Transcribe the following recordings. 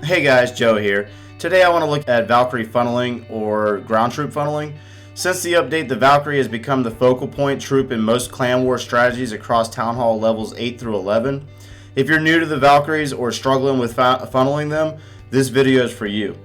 Hey guys, Joe here. Today I want to look at Valkyrie funneling or ground troop funneling. Since the update, the Valkyrie has become the focal point troop in most clan war strategies across Town Hall levels 8 through 11. If you're new to the Valkyries or struggling with funneling them, this video is for you.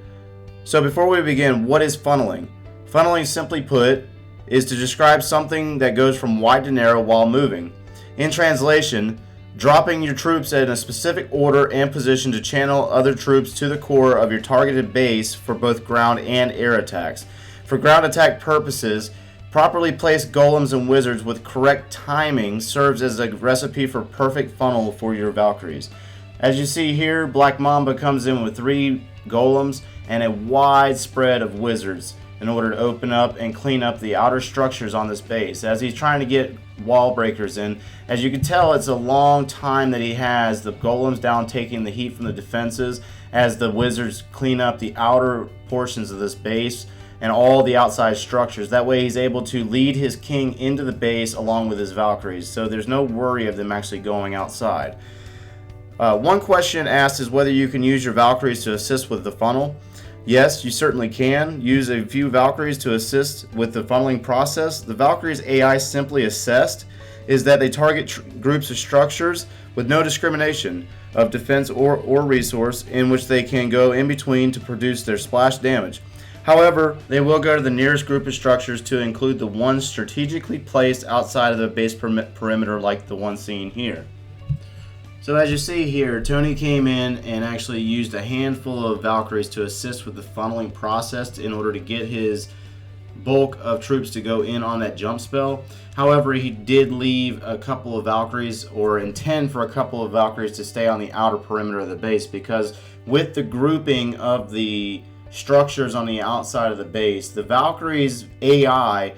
So before we begin, what is funneling? Funneling, simply put, is to describe something that goes from wide to narrow while moving. In translation, dropping your troops in a specific order and position to channel other troops to the core of your targeted base for both ground and air attacks. For ground attack purposes, properly placed Golems and Wizards with correct timing serves as a recipe for perfect funnel for your Valkyries. As you see here, Black Mamba comes in with 3 Golems and a wide spread of Wizards in order to open up and clean up the outer structures on this base as he's trying to get wall breakers in. As you can tell, it's a long time that he has the Golems down taking the heat from the defenses as the Wizards clean up the outer portions of this base and all the outside structures. That way he's able to lead his king into the base along with his Valkyries, so there's no worry of them actually going outside. One question asked is whether you can use your Valkyries to assist with the funnel. Yes, you certainly can use a few Valkyries to assist with the funneling process. The Valkyries AI simply assessed is that they target groups of structures with no discrimination of defense or resource in which they can go in between to produce their splash damage. However, they will go to the nearest group of structures to include the ones strategically placed outside of the base perimeter like the one seen here. So as you see here, Tony came in and actually used a handful of Valkyries to assist with the funneling process in order to get his bulk of troops to go in on that jump spell. However, he did leave a couple of Valkyries, or intend for a couple of Valkyries to stay on the outer perimeter of the base, because with the grouping of the structures on the outside of the base, the Valkyries AI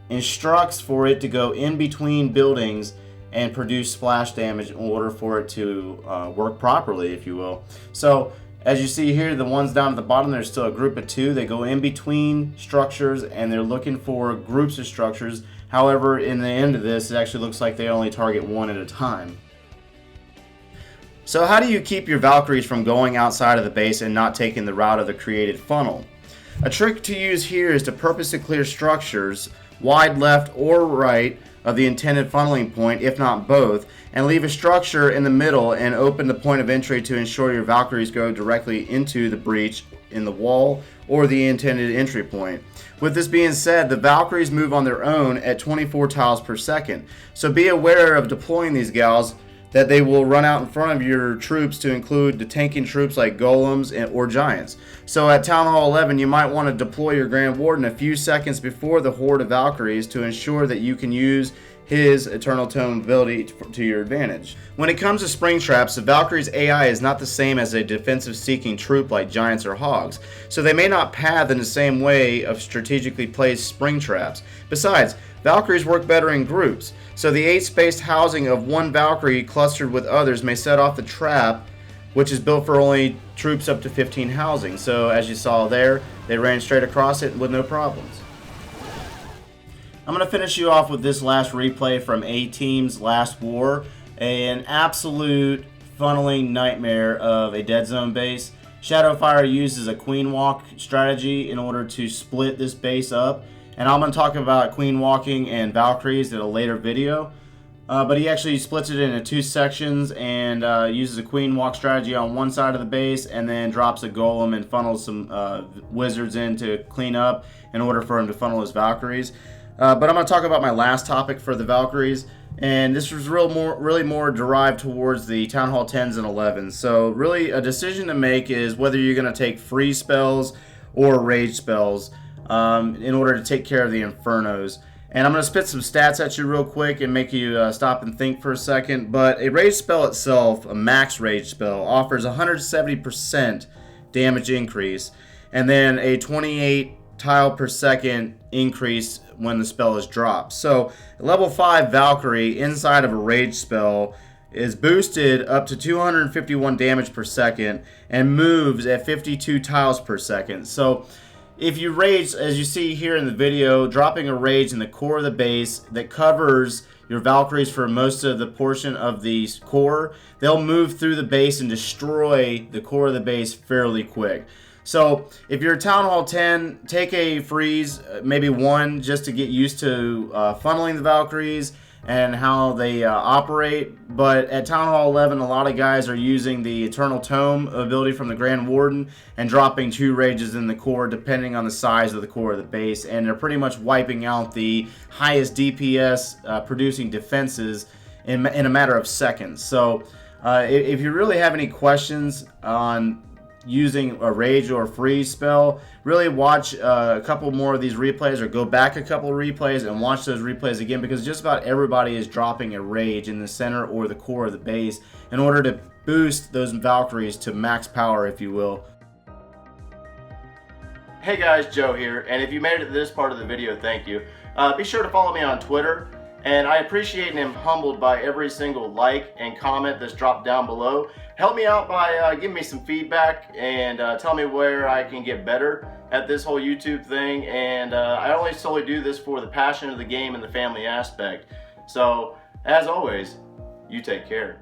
instructs for it to go in between buildings and produce splash damage in order for it to work properly, if you will. So as you see here, the ones down at the bottom, there's still a group of 2. They go in between structures and they're looking for groups of structures. However, in the end of this, it actually looks like they only target one at a time. So how do you keep your Valkyries from going outside of the base and not taking the route of the created funnel? A trick to use here is to purposely clear structures wide left or right of the intended funneling point, if not both, and leave a structure in the middle and open the point of entry to ensure your Valkyries go directly into the breach in the wall or the intended entry point. With this being said, the Valkyries move on their own at 24 tiles per second, so be aware of deploying these gals that they will run out in front of your troops to include the tanking troops like Golems or Giants. So at Town Hall 11, you might want to deploy your Grand Warden a few seconds before the horde of Valkyries to ensure that you can use his Eternal Tome ability to your advantage. When it comes to spring traps, the Valkyries AI is not the same as a defensive seeking troop like Giants or Hogs, so they may not path in the same way of strategically placed spring traps. Besides, Valkyries work better in groups, so the 8-spaced housing of one Valkyrie clustered with others may set off the trap, which is built for only troops up to 15 housing. So as you saw there, they ran straight across it with no problems. I'm going to finish you off with this last replay from A-Team's Last War, an absolute funneling nightmare of a dead zone base. Shadowfire uses a queen walk strategy in order to split this base up. And I'm going to talk about queen walking and Valkyries in a later video. But he actually splits it into 2 sections and uses a queen walk strategy on one side of the base and then drops a golem and funnels some wizards in to clean up in order for him to funnel his Valkyries. But I'm going to talk about my last topic for the Valkyries. And this was really more derived towards the Town Hall 10s and 11s. So really a decision to make is whether you're going to take free spells or rage spells in order to take care of the Infernos. And I'm going to spit some stats at you real quick and make you stop and think for a second. But a rage spell itself, a max rage spell, offers 170% damage increase and then a 28 tile per second increase when the spell is dropped. So level 5 Valkyrie inside of a rage spell is boosted up to 251 damage per second and moves at 52 tiles per second. So if you rage, as you see here in the video, dropping a rage in the core of the base that covers your Valkyries for most of the portion of the core, they'll move through the base and destroy the core of the base fairly quick. So if you're Town Hall 10, take a freeze, maybe one, just to get used to funneling the Valkyries and how they operate. But at Town Hall 11, a lot of guys are using the Eternal Tome ability from the Grand Warden and dropping 2 rages in the core depending on the size of the core of the base, and they're pretty much wiping out the highest DPS producing defenses in a matter of seconds. So if you really have any questions on using a rage or a freeze spell, really watch a couple more of these replays, or go back a couple of replays and watch those replays again, because just about everybody is dropping a rage in the center or the core of the base in order to boost those Valkyries to max power, if you will. Hey guys, Joe here, and if you made it to this part of the video, thank you. Be sure to follow me on Twitter, and I appreciate and am humbled by every single like and comment that's dropped down below. Help me out by giving me some feedback and tell me where I can get better at this whole YouTube thing. And I only solely do this for the passion of the game and the family aspect. So, as always, you take care.